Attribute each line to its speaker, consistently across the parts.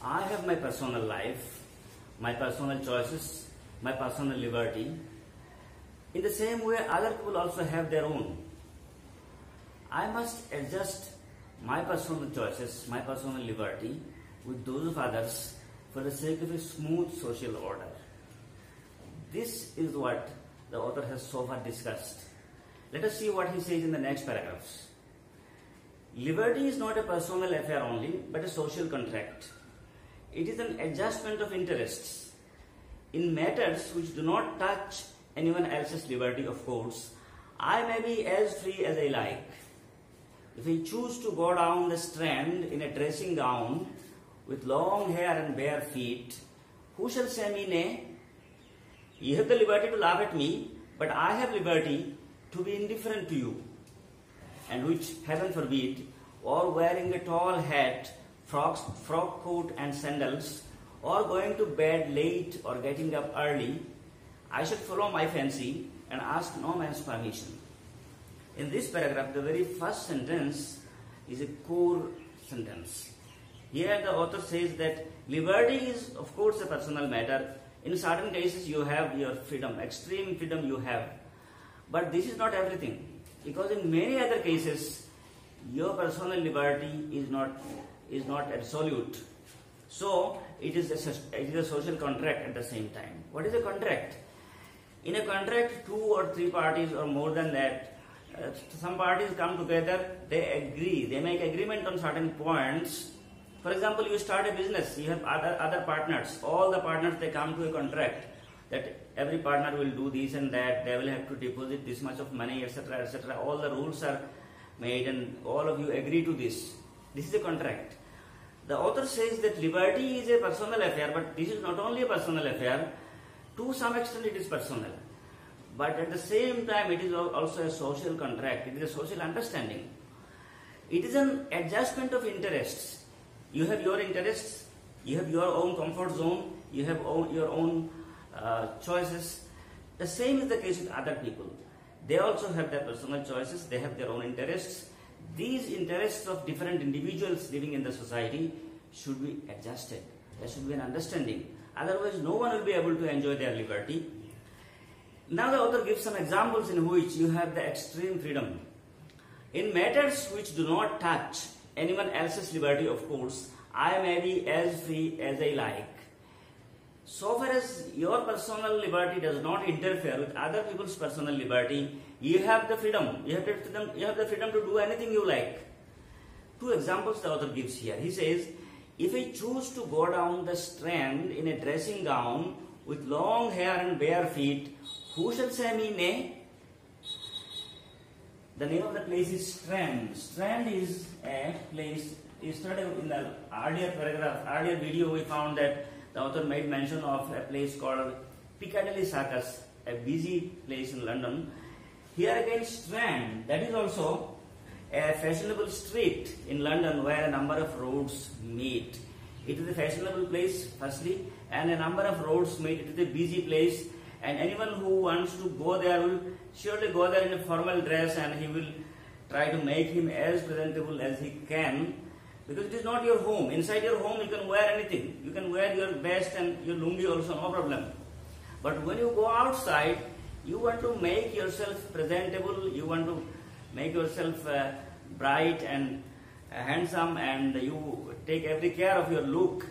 Speaker 1: I have my personal life, my personal choices, my personal liberty. In the same way, other people also have their own. I must adjust my personal choices, my personal liberty with those of others for the sake of a smooth social order. This is what the author has so far discussed. Let us see what he says in the next paragraphs. Liberty is not a personal affair only, but a social contract. It is an adjustment of interests. In matters which do not touch anyone else's liberty, of course, I may be as free as I like. If I choose to go down the Strand in a dressing gown with long hair and bare feet, who shall say me nay? You have the liberty to laugh at me, but I have liberty to be indifferent to you. And which, heaven forbid, or wearing a tall hat, frock coat and sandals, or going to bed late or getting up early, I should follow my fancy and ask no man's permission. In this paragraph, the very first sentence is a core sentence. Here the author says that liberty is of course a personal matter. In certain cases you have your freedom, extreme freedom you have. But this is not everything. Because in many other cases, your personal liberty is not absolute. So it is a social contract at the same time. What is a contract? In a contract, 2 or 3 parties or more than that, some parties come together, they agree, they make agreement on certain points. For example, you start a business, you have other partners, all the partners, they come to a contract that every partner will do this and that, they will have to deposit this much of money, etc., etc. All the rules are made and all of you agree to this. This is a contract. The author says that liberty is a personal affair, but this is not only a personal affair, to some extent it is personal. But at the same time, it is also a social contract, it is a social understanding. It is an adjustment of interests. You have your interests, you have your own comfort zone, you have your own choices. The same is the case with other people. They also have their personal choices, they have their own interests. These interests of different individuals living in the society should be adjusted. There should be an understanding. Otherwise, no one will be able to enjoy their liberty. Now the author gives some examples in which you have the extreme freedom. In matters which do not touch anyone else's liberty, of course, I may be as free as I like. So far as your personal liberty does not interfere with other people's personal liberty, you have the freedom. You have the freedom to do anything you like. 2 examples the author gives here. He says, if I choose to go down the Strand in a dressing gown with long hair and bare feet, who shall say me nay? The name of the place is Strand. Strand is a place. Yesterday in the earlier video, we found that the author made mention of a place called Piccadilly Circus, a busy place in London. Here again, Strand, that is also a fashionable street in London where a number of roads meet. It is a fashionable place, firstly, and a number of roads meet. It is a busy place, and anyone who wants to go there will surely go there in a formal dress, and he will try to make him as presentable as he can, because it is not your home. Inside your home you can wear anything. You can wear your best and your lungi also, no problem. But when you go outside, you want to make yourself presentable, you want to make yourself bright and handsome, and you take every care of your look.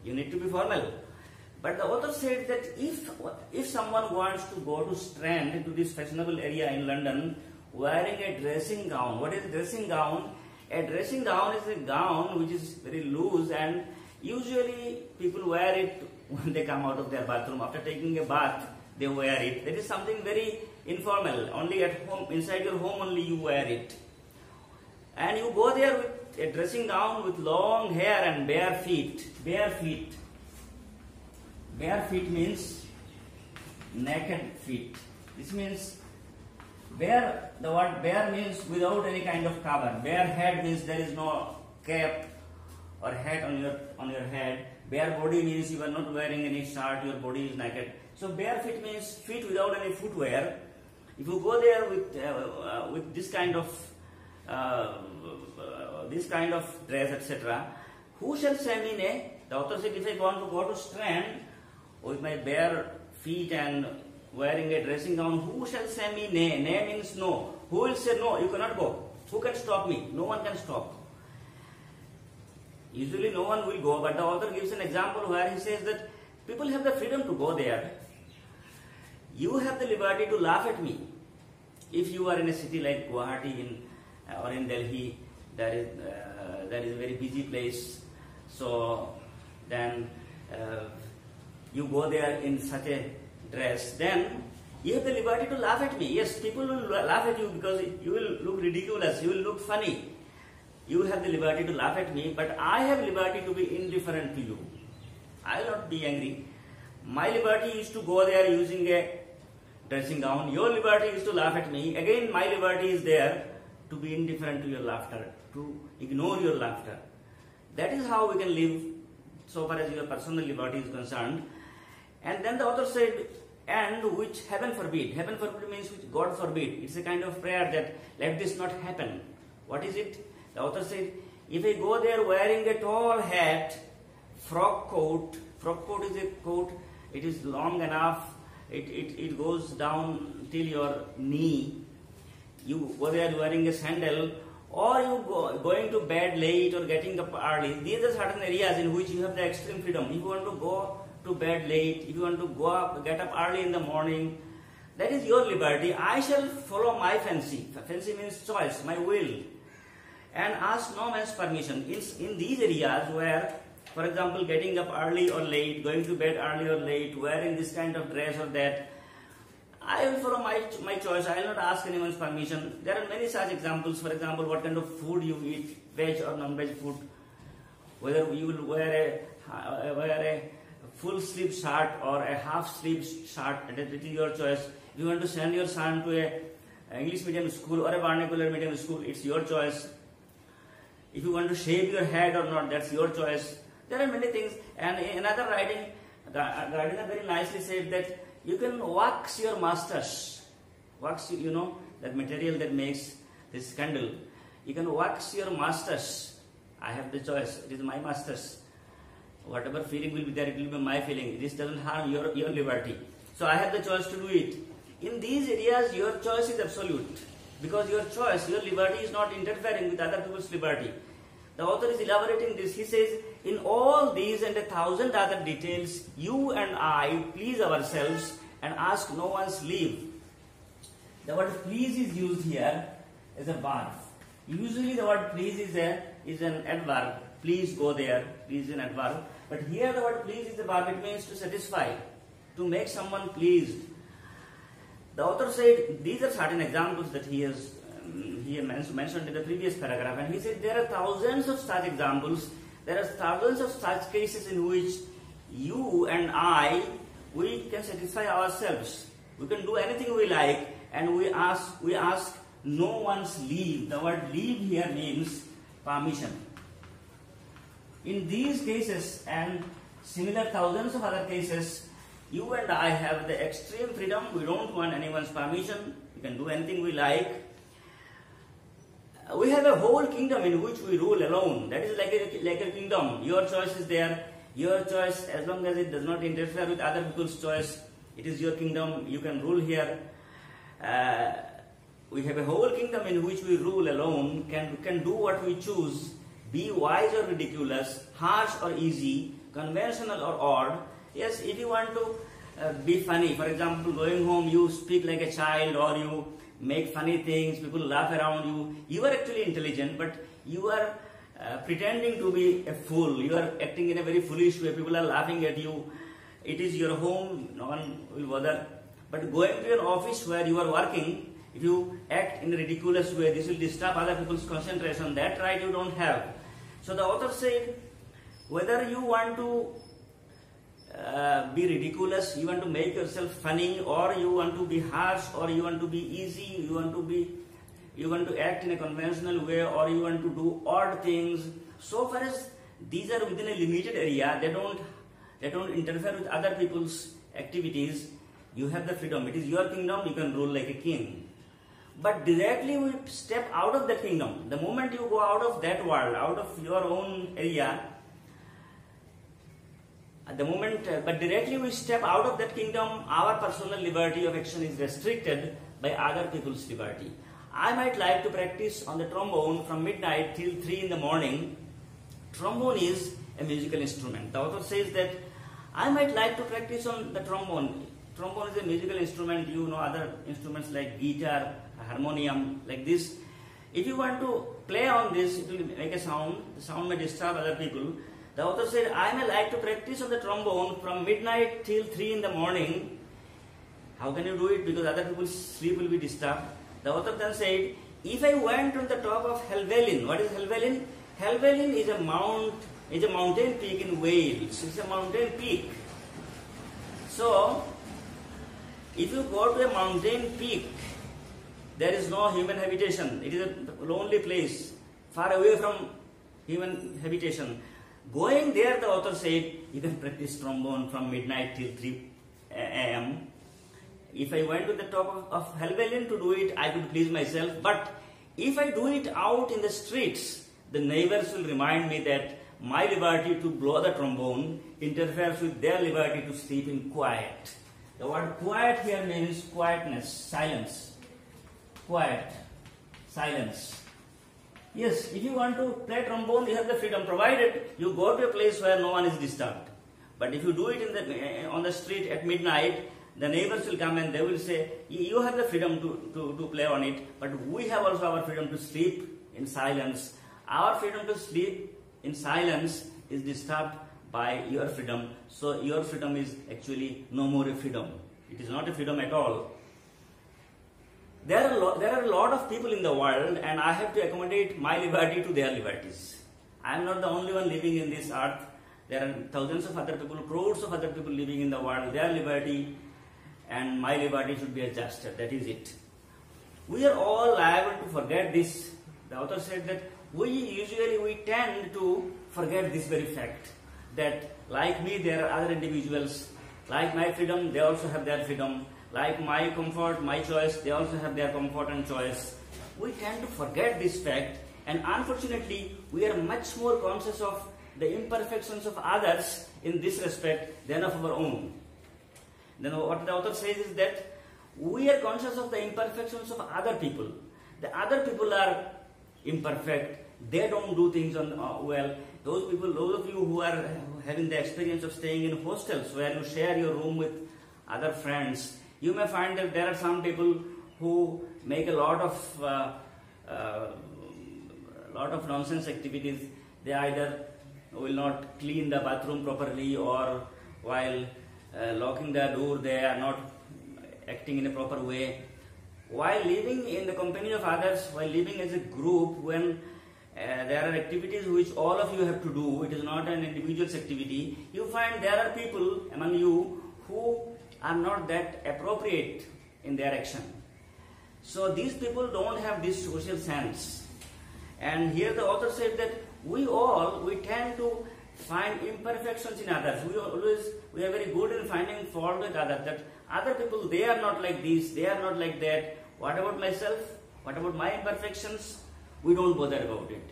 Speaker 1: You need to be formal. But the author said that if someone wants to go to Strand, into this fashionable area in London, wearing a dressing gown. What is a dressing gown? A dressing gown is a gown which is very loose, and usually people wear it when they come out of their bathroom. After taking a bath, they wear it. That is something very informal. Only at home, inside your home only you wear it. And you go there with a dressing gown with long hair and bare feet. Bare feet. Bare feet means naked feet. This means bare, the word bare means without any kind of cover. Bare head means there is no cap or hat on your head. Bare body means you are not wearing any shirt, your body is naked. So bare feet means feet without any footwear. If you go there with this kind of dress, etc., Who shall say me nay? The author said, if I want to go to strand with my bare feet and wearing a dressing gown, who shall say me nay? Nay means no. Who will say no, you cannot go? Who can stop me? No one can stop. Usually no one will go, but the author gives an example where he says that people have the freedom to go there. You have the liberty to laugh at me. If you are in a city like Guwahati or in Delhi, that is a very busy place. So then you go there in such a dress, then you have the liberty to laugh at me. Yes, people will laugh at you because you will look ridiculous, you will look funny. You have the liberty to laugh at me, but I have liberty to be indifferent to you. I will not be angry. My liberty is to go there using a dressing gown. Your liberty is to laugh at me. Again, my liberty is there to be indifferent to your laughter, to ignore your laughter. That is how we can live so far as your personal liberty is concerned. And then the author said, and which heaven forbid. Heaven forbid means which God forbid. It's a kind of prayer that let this not happen. What is it? The author said, if I go there wearing a tall hat, frock coat is a coat, it is long enough, it goes down till your knee. You go there wearing a sandal, or you going to bed late or getting up early. These are certain areas in which you have the extreme freedom. If you want to go to bed late, if you want to get up early in the morning, that is your liberty. I shall follow my fancy. Fancy means choice, my will, and ask no man's permission. In these areas where, for example, getting up early or late, going to bed early or late, wearing this kind of dress or that, I will follow my choice. I will not ask anyone's permission. There are many such examples. For example, what kind of food you eat, veg or non-veg food, whether you will wear a full sleeve shirt or a half sleeve shirt, it is your choice. If you want to send your son to a English medium school or a vernacular medium school, it's your choice. If you want to shave your head or not, that's your choice. There are many things. And in another writing, Gardiner very nicely said that you can wax your masters. Wax, you know, that material that makes this candle. You can wax your masters. I have the choice. It is my masters. Whatever feeling will be there, it will be my feeling. This doesn't harm your liberty. So I have the choice to do it. In these areas, your choice is absolute. Because your choice, your liberty is not interfering with other people's liberty. The author is elaborating this. He says, in all these and 1,000 other details, you and I please ourselves and ask no one's leave. The word please is used here as a verb. Usually the word please is an adverb. Please go there. Please is an adverb. But here the word please is a verb. It means to satisfy, to make someone pleased. The author said these are certain examples that he mentioned in the previous paragraph, and he said there are thousands of such examples. There are thousands of such cases in which you and I, we can satisfy ourselves. We can do anything we like, and we ask no one's leave. The word leave here means permission. In these cases and similar thousands of other cases, you and I have the extreme freedom. We don't want anyone's permission. We can do anything we like. We have a whole kingdom in which we rule alone. That is like a kingdom. Your choice is there. Your choice, as long as it does not interfere with other people's choice, it is your kingdom. You can rule here. We have a whole kingdom in which we rule alone. Can do what we choose. Be wise or ridiculous, harsh or easy, conventional or odd. Yes, if you want to be funny, for example, going home, you speak like a child or you make funny things, people laugh around you. You are actually intelligent, but you are pretending to be a fool. You are acting in a very foolish way. People are laughing at you. It is your home. No one will bother. But going to your office where you are working, if you act in a ridiculous way, this will disturb other people's concentration. That right you don't have. So the author said, whether you want to be ridiculous, you want to make yourself funny, or you want to be harsh, or you want to be easy, you want to act in a conventional way, or you want to do odd things. So far as these are within a limited area, they don't interfere with other people's activities. You have the freedom. It is your kingdom. You can rule like a king. But directly we step out of the kingdom. The moment you go out of that world, out of your own area, at the moment, but directly we step out of that kingdom, our personal liberty of action is restricted by other people's liberty. I might like to practice on the trombone from midnight till 3 in the morning. Trombone is a musical instrument. The author says that I might like to practice on the trombone. Trombone is a musical instrument. You know other instruments like guitar, harmonium, like this. If you want to play on this, it will make a sound. The sound may disturb other people. The author said, I may like to practice on the trombone from midnight till 3 in the morning. How can you do it? Because other people's sleep will be disturbed. The author then said, if I went on the top of Helvellyn, what is Helvellyn? Helvellyn is a mountain peak in Wales. It's a mountain peak. So, if you go to a mountain peak, there is no human habitation. It is a lonely place, far away from human habitation. Going there, the author said, you can practice trombone from midnight till 3 a.m. If I went to the top of Helvellyn to do it, I could please myself. But if I do it out in the streets, the neighbors will remind me that my liberty to blow the trombone interferes with their liberty to sleep in quiet. The word quiet here means quietness, silence. Quiet, silence. Yes, if you want to play trombone, you have the freedom, provided you go to a place where no one is disturbed. But if you do it on the street at midnight, the neighbors will come and they will say, you have the freedom to play on it, but we have also our freedom to sleep in silence. Our freedom to sleep in silence is disturbed by your freedom. So your freedom is actually no more a freedom. It is not a freedom at all. There are a lot of people in the world, and I have to accommodate my liberty to their liberties. I am not the only one living in this earth. There are thousands of other people, crores of other people living in the world. Their liberty and my liberty should be adjusted. That is it. We are all liable to forget this. The author said that we tend to forget this very fact, that like me there are other individuals, like my freedom, they also have their freedom. Like my comfort, my choice, they also have their comfort and choice. We tend to forget this fact, and unfortunately, we are much more conscious of the imperfections of others in this respect than of our own. Then what the author says is that we are conscious of the imperfections of other people. The other people are imperfect. They don't do things well. Those of you who are having the experience of staying in hostels where you share your room with other friends, you may find that there are some people who make a lot of nonsense activities. They either will not clean the bathroom properly, or while locking the door, they are not acting in a proper way. While living in the company of others, while living as a group, when there are activities which all of you have to do, it is not an individual's activity, you find there are people among you who are not that appropriate in their action. So these people don't have this social sense. And here the author said that we tend to find imperfections in others. We are very good in finding fault with others, that other people, they are not like this, they are not like that. What about myself? What about my imperfections? We don't bother about it.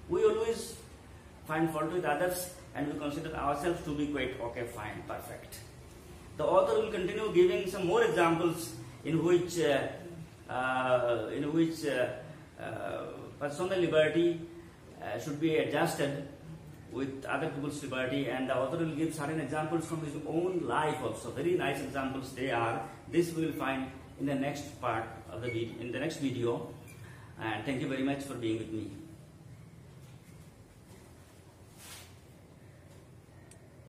Speaker 1: We always find fault with others, and we consider ourselves to be quite okay, fine, perfect. The author will continue giving some more examples in which personal liberty should be adjusted with other people's liberty, and the author will give certain examples from his own life also. Very nice examples they are. This we will find in the next part of the video, in the next video. And thank you very much for being with me.